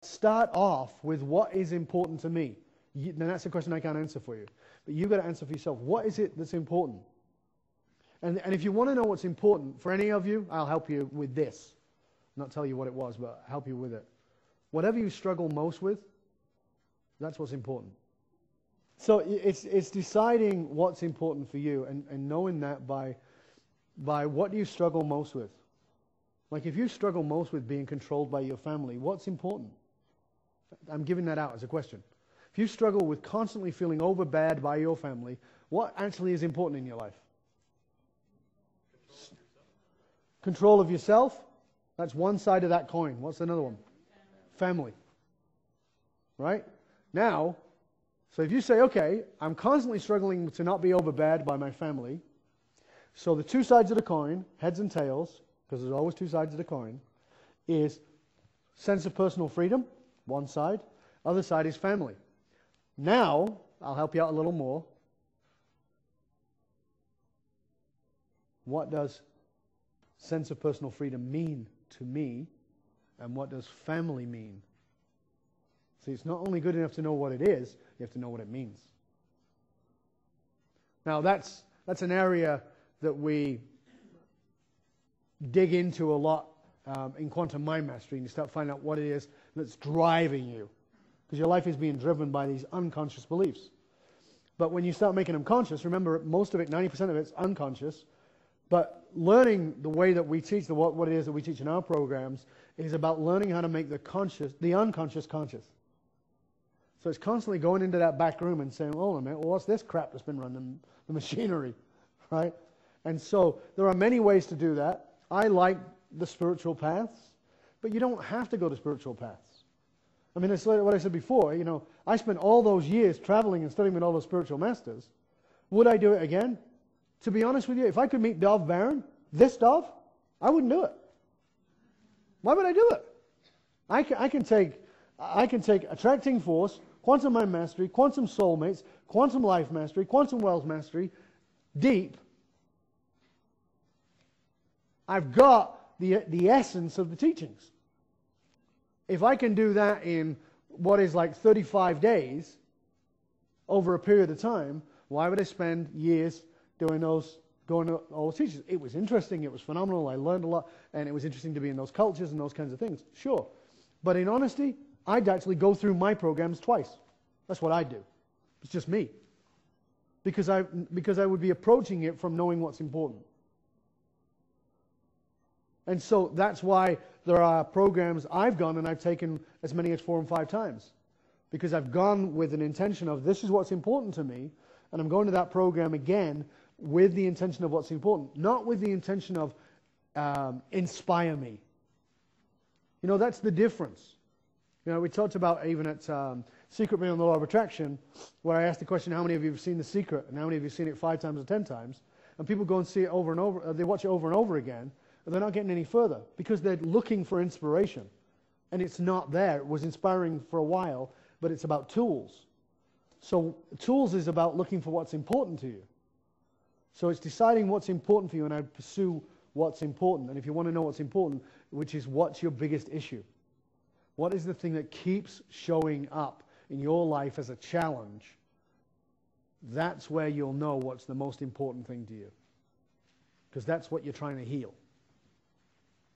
start off with what is important to me. And that's a question I can't answer for you. But you've got to answer for yourself. What is it that's important? And if you want to know what's important for any of you, I'll help you with this. Not tell you what it was, but help you with it. Whatever you struggle most with, that's what's important. So it's deciding what's important for you and knowing that by what do you struggle most with. Like if you struggle most with being controlled by your family, what's important? I'm giving that out as a question. If you struggle with constantly feeling overbeared by your family, what actually is important in your life? Control of yourself. That's one side of that coin. What's another one? Family. Right? Now, so if you say, okay, I'm constantly struggling to not be overbeared by my family, so the two sides of the coin, heads and tails, because there's always two sides of the coin, is sense of personal freedom, one side. Other side is family. Now, I'll help you out a little more. What does sense of personal freedom mean to me, and what does family mean? See, it's not only good enough to know what it is, you have to know what it means. Now, that's an area that we dig into a lot in quantum mind mastery, and you start finding out what it is that's driving you. Because your life is being driven by these unconscious beliefs. But when you start making them conscious, remember, most of it, 90% of it's unconscious. But learning the way that we teach, what it is that we teach in our programs, is about learning how to make the unconscious conscious. So it's constantly going into that back room and saying, oh, a minute, well, what's this crap that's been running the machinery, right? And so there are many ways to do that. I like the spiritual paths, but you don't have to go to spiritual paths. I mean, it's like what I said before, you know, I spent all those years traveling and studying with all those spiritual masters. Would I do it again? To be honest with you, if I could meet Dov Baron, this Dov, I wouldn't do it. Why would I do it? I can take attracting force, quantum mind mastery, quantum soulmates, quantum life mastery, quantum wealth mastery, deep. I've got the essence of the teachings. If I can do that in what is like 35 days over a period of time, why would I spend years doing those, going to all those teachings? It was interesting, it was phenomenal, I learned a lot, and it was interesting to be in those cultures and those kinds of things, sure. But in honesty, I'd actually go through my programs twice. That's what I'd do. It's just me. Because I would be approaching it from knowing what's important. And so that's why there are programs I've gone and I've taken as many as 4 and 5 times. Because I've gone with an intention of this is what's important to me, and I'm going to that program again with the intention of what's important, not with the intention of inspire me. You know, that's the difference. You know, we talked about even at Secret Beyond the Law of Attraction, where I asked the question, how many of you have seen The Secret, and how many of you have seen it 5 times or 10 times? And people go and see it over and over, they watch it over and over again, and they're not getting any further because they're looking for inspiration. And it's not there. It was inspiring for a while, but it's about tools. So tools is about looking for what's important to you. So it's deciding what's important for you, and I pursue what's important. And if you want to know what's important, which is what's your biggest issue? What is the thing that keeps showing up in your life as a challenge? That's where you'll know what's the most important thing to you. Because that's what you're trying to heal.